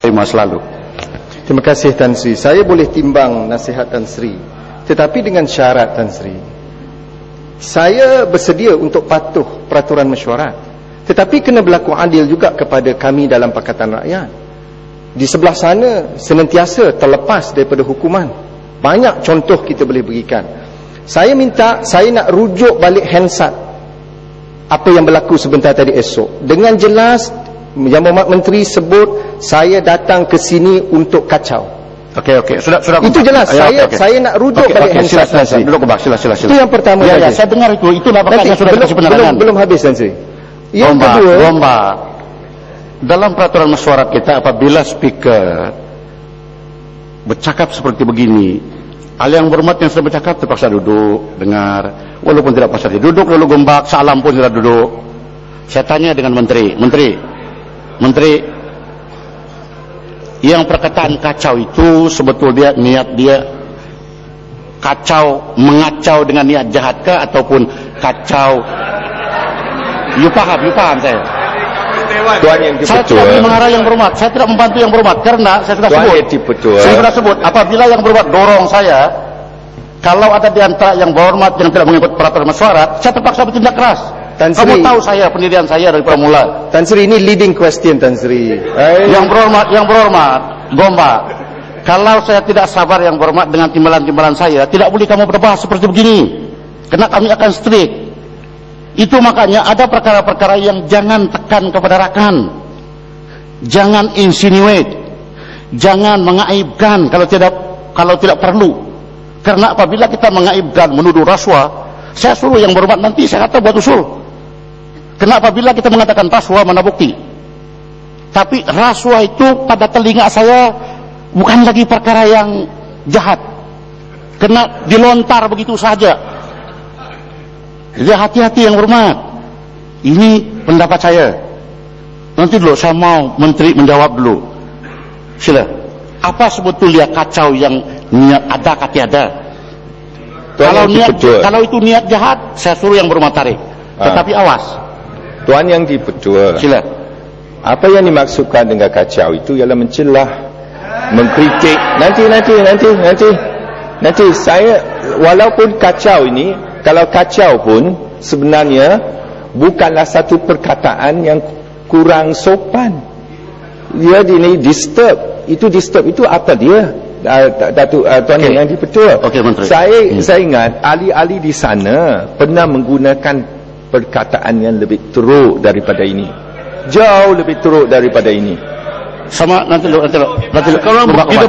terima selalu. Terima kasih Tan Sri. Saya boleh timbang nasihat Tan Sri, tetapi dengan syarat Tan Sri. Saya bersedia untuk patuh peraturan mesyuarat, tetapi kena berlaku adil juga kepada kami dalam Pakatan Rakyat. Di sebelah sana senantiasa terlepas daripada hukuman. Banyak contoh kita boleh berikan. Saya nak rujuk balik Hansard apa yang berlaku sebentar tadi esok. Dengan jelas Yang Berhormat Menteri sebut saya datang ke sini untuk kacau. Okey, sudah. Itu jelas. Saya nak rujuk balik Hansard. Sila. Dulu kebak, sila. Itu yang pertama. Ya, saya dengar itu. Itulah makanya sudah kasih penerangan. Belum habis Tan Sri. Yang kedua, dalam peraturan mesyuarat kita, apabila speaker bercakap seperti begini, ahli yang berhormat yang sudah bercakap terpaksa duduk, dengar. Walaupun tidak paksa duduk, lalu gombak, salam pun tidak duduk. Saya tanya dengan Menteri, yang perkataan kacau itu sebetulnya niat dia kacau, mengacau dengan niat jahatkah ataupun kacau? You paham saya. Tuan Yang Saya tidak boleh mengarah Yang Berhormat. Saya tidak membantu Yang Berhormat karena saya sudah sebut. Apabila Yang Berhormat dorong saya, kalau ada di antara Yang Berhormat yang tidak mengikut peraturan mesyuarat, saya terpaksa bertindak keras. Tan Sri, kamu tahu saya pendirian saya dari mula. Tan Sri, ini leading question Tan Sri. Yang Berhormat, Gombak. Kalau saya tidak sabar Yang Berhormat dengan timbalan-timbalan saya, tidak boleh kamu berbahas seperti begini. Karena kami akan strict. Itu makanya ada perkara-perkara yang jangan tekan kepada rakan, jangan insinuate, jangan mengaibkan kalau tidak perlu. Karena apabila kita mengaibkan, menuduh rasuah, saya suruh Yang Berhormat nanti saya kata buat usul. Karena apabila kita mengatakan rasuah, mana bukti? Tapi rasuah itu pada telinga saya bukan lagi perkara yang jahat, karena dilontar begitu saja. Jadi hati-hati Yang Berhormat. Ini pendapat saya. Nanti dulu saya mau Menteri menjawab dulu. Sila. Apa sebetulnya kacau yang niat ada kaki ada? Kalau itu niat jahat, saya suruh Yang Berhormat tarik. Tetapi awas. Tuan Yang Dipertua. Sila. Apa yang dimaksudkan dengan kacau itu ialah mencelah, mengkritik. Nanti saya walaupun kacau ini, kalau kacau pun sebenarnya bukanlah satu perkataan yang kurang sopan. Dia ini disturb. Itu apa dia? Tuan Yang Dipertua. Saya ingat ahli-ahli di sana pernah menggunakan perkataan yang lebih teruk daripada ini. Jauh lebih teruk daripada ini. Sama nanti kalau kita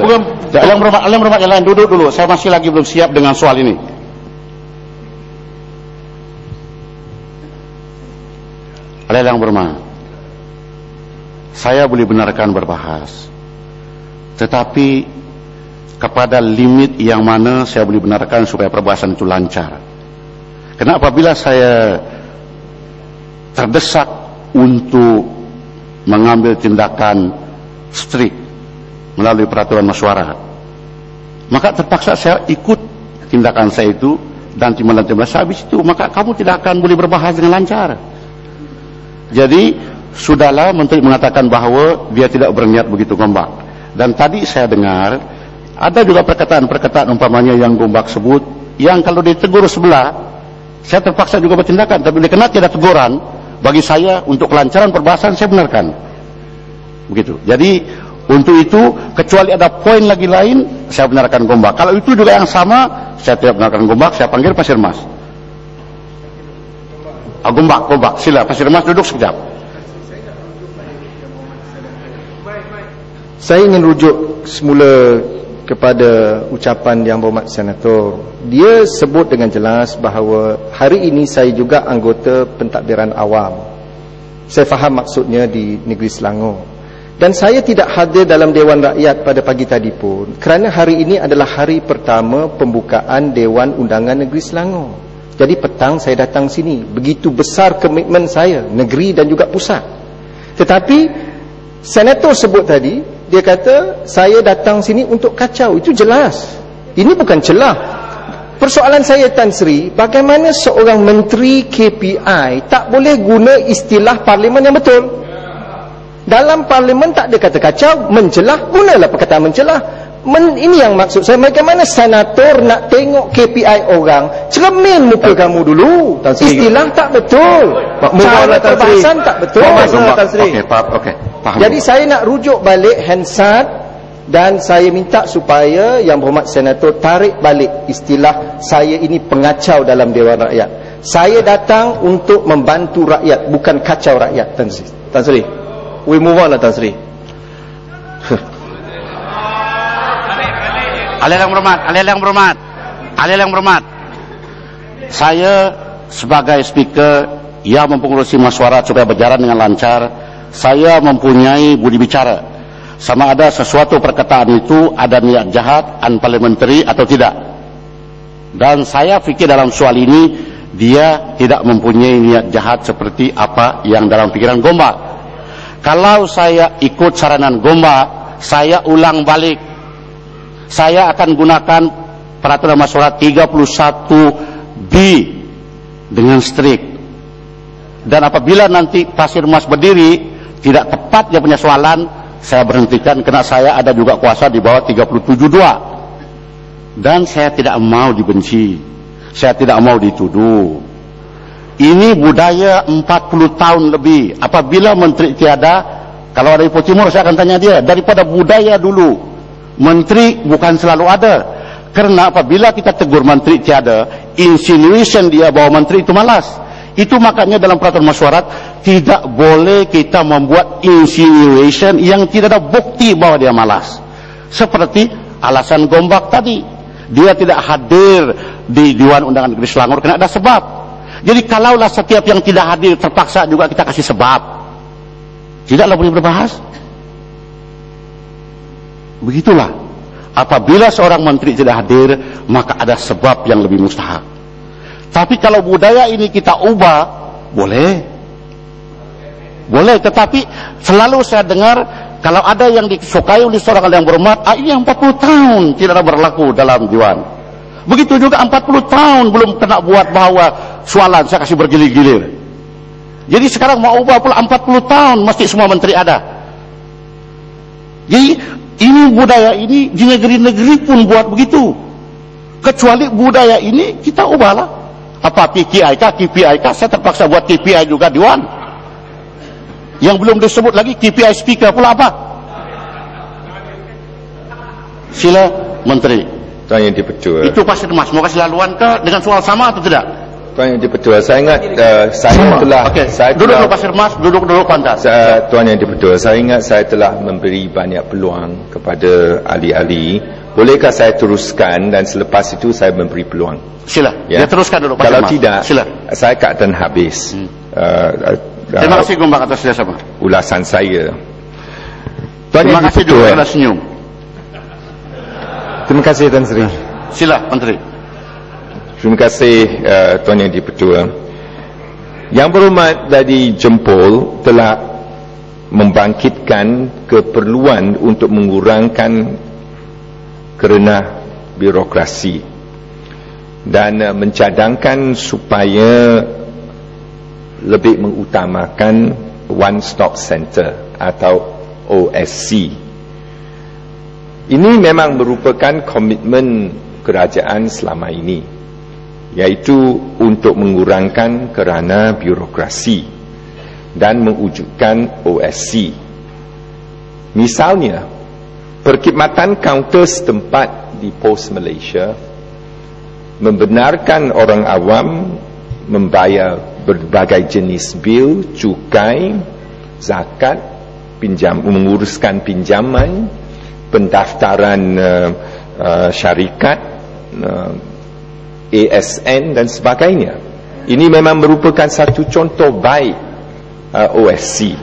bukan Yang Berhormat yang lain duduk dulu. Saya masih lagi belum siap dengan soal ini. Yang Berhormat, saya boleh benarkan berbahas, tetapi kepada limit yang mana saya boleh benarkan supaya perbahasan itu lancar. Karena apabila saya terdesak untuk mengambil tindakan strict melalui peraturan mesyuarat, maka terpaksa saya ikut tindakan saya itu dan timbalan-timbalan habis itu, maka kamu tidak akan boleh berbahas dengan lancar. Jadi sudahlah Menteri mengatakan bahawa dia tidak berniat begitu gombak. Dan tadi saya dengar ada juga perkataan-perkataan umpamanya yang gombak sebut, yang kalau ditegur sebelah saya terpaksa juga bertindakan. Tapi karena tidak teguran, bagi saya untuk kelancaran perbahasan saya benarkan. Begitu. Jadi untuk itu kecuali ada poin lagi lain, saya benarkan gombak. Kalau itu juga yang sama, saya tidak benarkan gombak. Saya panggil Pasir Mas. Gombak, sila Pasir Mas duduk sekejap. Saya ingin rujuk semula kepada ucapan Yang Berhormat Senator. Dia sebut dengan jelas bahawa hari ini saya juga anggota pentadbiran awam. Saya faham maksudnya di negeri Selangor. Dan saya tidak hadir dalam Dewan Rakyat pada pagi tadi pun kerana hari ini adalah hari pertama pembukaan Dewan Undangan Negeri Selangor. Jadi petang saya datang sini. Begitu besar komitmen saya, negeri dan juga pusat. Tetapi Senator sebut tadi, dia kata saya datang sini untuk kacau. Itu jelas. Ini bukan celah. Persoalan saya Tan Sri, bagaimana seorang menteri KPI tak boleh guna istilah parlimen yang betul? Dalam parlimen tak ada kata kacau, mencelah, gunalah perkataan mencelah. Ini yang maksud saya. Bagaimana senator nak tengok KPI orang, cermin muka kamu dulu. Istilah tak betul, cara perbahasan tak betul. Okey, faham. Jadi saya nak rujuk balik Hansard, dan saya minta supaya Yang Berhormat Senator tarik balik istilah saya ini pengacau dalam Dewan Rakyat. Saya datang untuk membantu rakyat, bukan kacau rakyat. Tan Sri, we move on lah Tan Sri. Ahli yang berhormat. Saya sebagai speaker yang mempengurusi mesyuarat supaya berjalan dengan lancar, saya mempunyai budi bicara. Sama ada sesuatu perkataan itu ada niat jahat, unparliamentary atau tidak. Dan saya fikir dalam soal ini dia tidak mempunyai niat jahat seperti apa yang dalam pikiran Gombak. Kalau saya ikut saranan Gombak, saya ulang balik. Saya akan gunakan peraturan mesyuarat 31B dengan strict. Dan apabila nanti Pasir Mas berdiri tidak tepat dia punya soalan, saya berhentikan, karena saya ada juga kuasa di bawah 37.2. Dan saya tidak mau dibenci, saya tidak mau dituduh. Ini budaya 40 tahun lebih. Apabila menteri tiada, kalau ada Ipoh Timur saya akan tanya dia, daripada budaya dulu, menteri bukan selalu ada. Karena apabila kita tegur menteri tiada, insinuation dia bahwa menteri itu malas. Itu makanya dalam peraturan mesyuarat tidak boleh kita membuat insinuation yang tidak ada bukti bahwa dia malas. Seperti alasan Gombak tadi, dia tidak hadir di Dewan Undangan Negeri Selangor karena ada sebab. Jadi kalaulah setiap yang tidak hadir terpaksa juga kita kasih sebab, tidaklah boleh berbahas. Begitulah, apabila seorang menteri tidak hadir, maka ada sebab yang lebih mustahak. Tapi kalau budaya ini kita ubah, boleh, tetapi selalu saya dengar kalau ada yang disukai oleh seorang yang berhormat, ini yang 40 tahun tidak berlaku dalam Dewan. Begitu juga 40 tahun belum kena buat bahwa soalan saya kasih bergilir-gilir. Jadi sekarang mau ubah pula 40 tahun mesti semua menteri ada. Jadi ini budaya ini di negeri-negeri pun buat begitu. Kecuali budaya ini kita ubahlah. Apa PKI kah, KPI kah? Saya terpaksa buat KPI juga Dewan. Yang belum disebut lagi KPI speaker pula apa? Sila Menteri. Tuan Yang di-Pertua. Itu Pasir Mas. Mau kasih laluan ke dengan soal sama atau tidak? Tuan Yang di-Pertua, saya ingat saya telah duduk dulu Pasir Mas, duduk pantas. Tuan Yang di-Pertua, saya ingat saya telah memberi banyak peluang kepada ahli-ahli. Bolehkah saya teruskan dan selepas itu saya memberi peluang? Sila, ya, teruskan dulu Pasir Kalau Mas. tidak, sila. Saya keadaan habis. Terima kasih Gombak atas kerjasama. Ulasan saya. Terima kasih juga kerana senyum. Terima kasih Tan Sri. Sila Menteri. Terima kasih Tuan Yang di-Pertua. Yang Berhormat dari Jempol telah membangkitkan keperluan untuk mengurangkan kerana birokrasi dan mencadangkan supaya lebih mengutamakan One Stop Center atau OSC. Ini memang merupakan komitmen kerajaan selama ini, iaitu untuk mengurangkan kerana birokrasi dan mewujudkan OSC. Misalnya, perkhidmatan kaunter setempat di Pos Malaysia membenarkan orang awam membayar berbagai jenis bil, cukai, zakat, menguruskan pinjaman, pendaftaran syarikat, ASN dan sebagainya. Ini memang merupakan satu contoh baik OSC.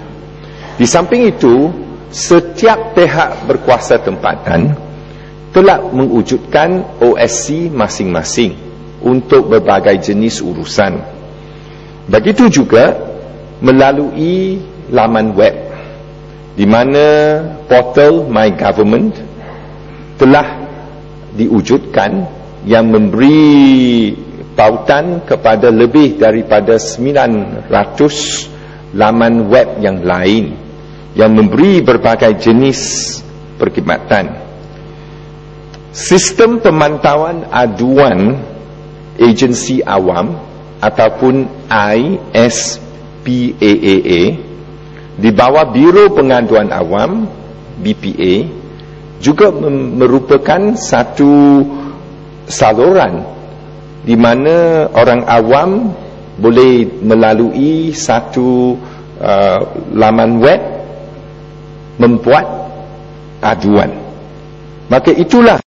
Di samping itu, setiap pihak berkuasa tempatan telah mewujudkan OSC masing-masing untuk berbagai jenis urusan. Begitu juga melalui laman web, di mana portal My Government telah diwujudkan yang memberi pautan kepada lebih daripada 900 laman web yang lain yang memberi berbagai jenis perkhidmatan. Sistem pemantauan aduan agensi awam ataupun ISPAAA di bawah Biro Pengaduan Awam BPA juga merupakan satu saluran di mana orang awam boleh melalui satu laman web membuat aduan. Maka itulah